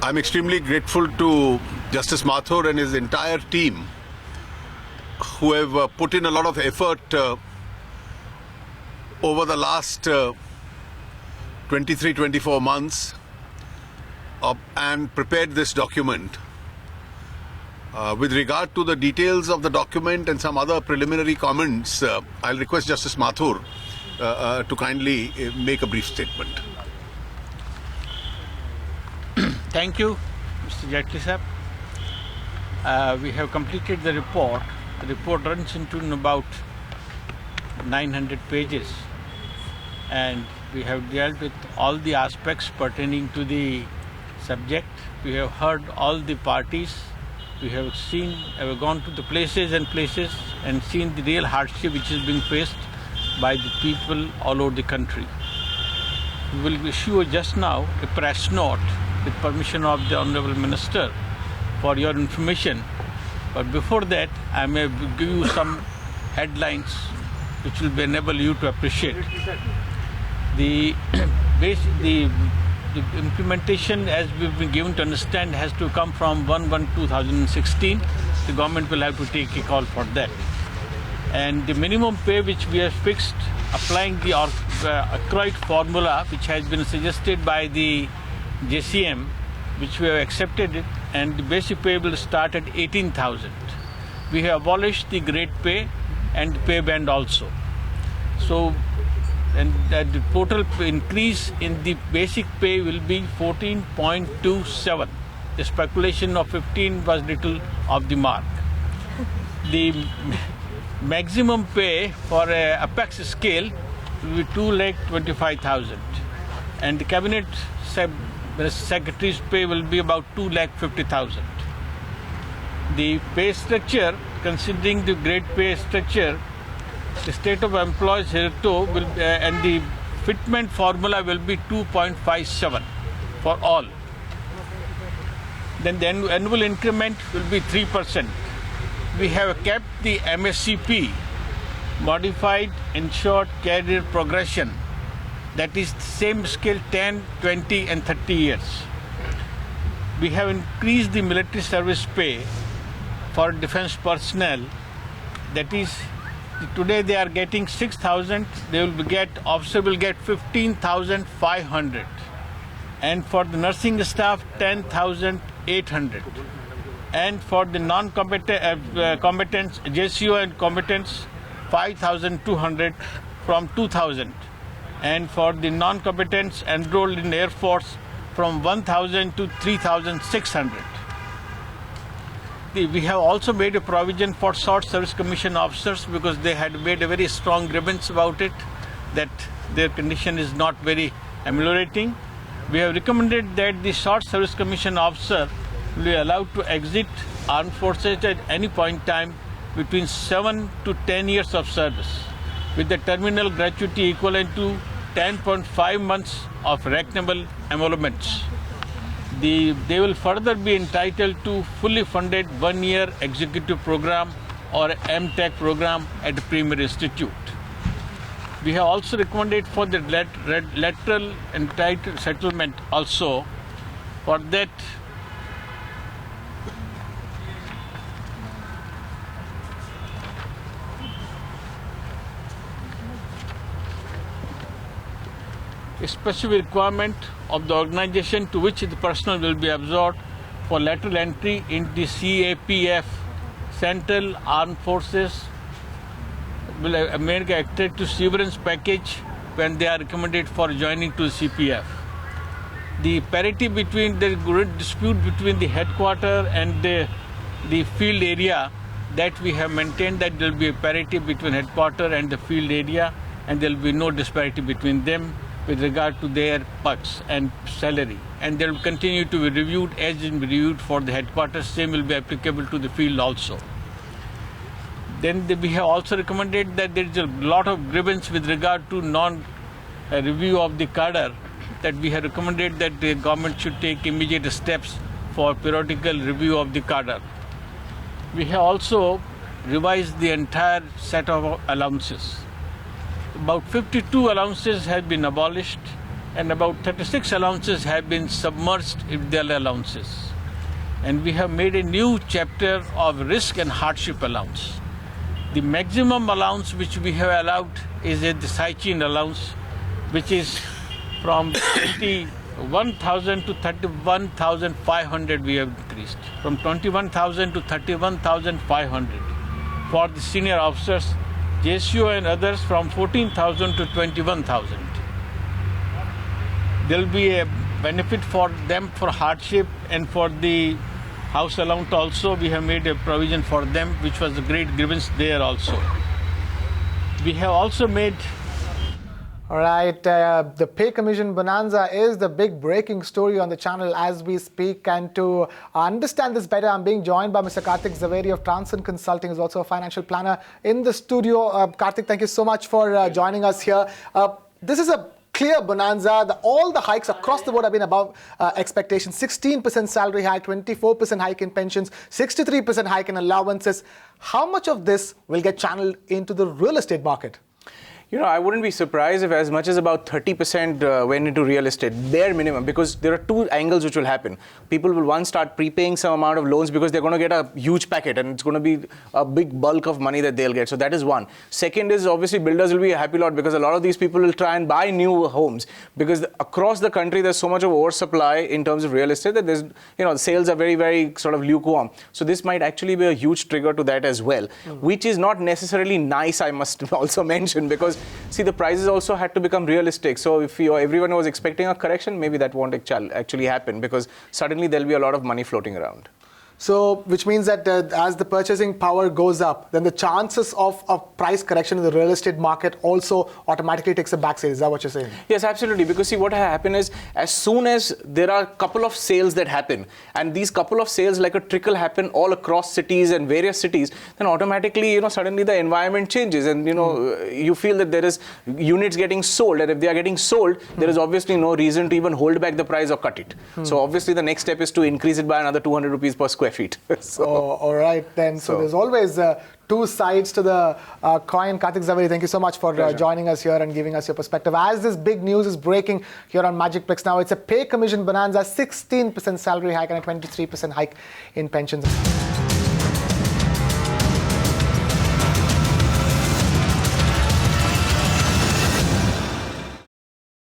I'm extremely grateful to Justice Mathur and his entire team who have put in a lot of effort over the last 23-24 months and prepared this document. With regard to the details of the document and some other preliminary comments, I'll request Justice Mathur to kindly make a brief statement. Thank you, Mr. Jaitley sir. We have completed the report. The report runs into about 900 pages, and we have dealt with all the aspects pertaining to the subject. We have heard all the parties. We have gone to the places and seen the real hardship which is being faced by the people all over the country. We will issue just now a press note with permission of the Honorable Minister for your information. But before that, I may give you some headlines which will enable you to appreciate. The implementation, as we've been given to understand, has to come from 1/1/2016. The government will have to take a call for that. And the minimum pay which we have fixed, applying the accrued formula which has been suggested by the JCM, which we have accepted it, and the basic pay will start at 18,000. We have abolished the grade pay and the pay band also. So, and the total increase in the basic pay will be 14.27. The speculation of 15 was little of the mark. The maximum pay for a apex scale will be 2,25,000, and the cabinet secretary's pay will be about 2,50,000. The pay structure, considering the grade pay structure, the state of employees hereto will, and the fitment formula will be 2.57 for all. Then the annual increment will be 3%. We have kept the MSCP, modified insured career progression, that is the same scale 10, 20 and 30 years. We have increased the military service pay for defense personnel. That is, today they are getting 6,000, officer will get 15,500. And for the nursing staff, 10,800. And for the non-competents, JCO and competents, 5,200 from 2,000. And for the non-competents enrolled in Air Force, from 1,000 to 3,600. We have also made a provision for short service commission officers because they had made a very strong grievance about it, that their condition is not very ameliorating. We have recommended that the short service commission officer will be allowed to exit armed forces at any point in time between 7 to 10 years of service, with the terminal gratuity equivalent to 10.5 months of reckonable emoluments. They will further be entitled to fully funded 1-year executive program or MTech program at a premier institute. We have also recommended for the lateral entitled settlement also. For that, a specific requirement of the organization to which the personnel will be absorbed for lateral entry in the CAPF, Central Armed Forces, will make an attractive severance package when they are recommended for joining to the CPF. The parity between the dispute between the headquarter and the field area, that we have maintained that there will be a parity between headquarter and the field area, and there will be no disparity between them with regard to their perks and salary, and they will continue to be reviewed as is reviewed for the headquarters. Same will be applicable to the field also. Then we have also recommended that there is a lot of grievance with regard to non-review of the cadre, that we have recommended that the government should take immediate steps for periodical review of the cadre. We have also revised the entire set of allowances. About 52 allowances have been abolished, and about 36 allowances have been submerged in their allowances. And we have made a new chapter of risk and hardship allowance. The maximum allowance which we have allowed is the SAICHIN allowance, which is from 21,000 to 31,500 we have increased. From 21,000 to 31,500 for the senior officers, JSU and others from 14,000 to 21,000. There will be a benefit for them for hardship, and for the house allowance also we have made a provision for them, which was a great grievance there also. We have also made... All right, the pay commission bonanza is the big breaking story on the channel as we speak. And to understand this better, I'm being joined by Mr. Karthik Zaveri of Transcend Consulting, who's also a financial planner in the studio. Karthik, thank you so much for joining us here. This is a clear bonanza. All the hikes across the board have been above expectations. 16% salary hike, 24% hike in pensions, 63% hike in allowances. How much of this will get channeled into the real estate market? You know, I wouldn't be surprised if as much as about 30% went into real estate, bare minimum, because there are two angles which will happen. People will, one, start prepaying some amount of loans because they're going to get a huge packet and it's going to be a big bulk of money that they'll get. So that is one. Second is obviously builders will be a happy lot because a lot of these people will try and buy new homes because across the country there's so much of oversupply in terms of real estate that there's, you know, sales are very, very sort of lukewarm. So this might actually be a huge trigger to that as well, which is not necessarily nice, I must also mention, because see, the prices also had to become realistic. So if everyone was expecting a correction, maybe that won't actually happen because suddenly there'll be a lot of money floating around. So, which means that as the purchasing power goes up, then the chances of a price correction in the real estate market also automatically takes a backseat. Is that what you're saying? Yes, absolutely. Because see, what happens is, as soon as there are a couple of sales that happen, and these couple of sales like a trickle happen all across cities and various cities, then automatically, you know, suddenly the environment changes, and you know, you feel that there is units getting sold, and if they are getting sold, there is obviously no reason to even hold back the price or cut it. So obviously, the next step is to increase it by another 200 rupees per square feet. So, all right then. So there's always two sides to the coin. Karthik Zaveri, thank you so much for joining us here and giving us your perspective. As this big news is breaking here on Magicplex now, it's a pay commission bonanza, 16% salary hike and a 23% hike in pensions.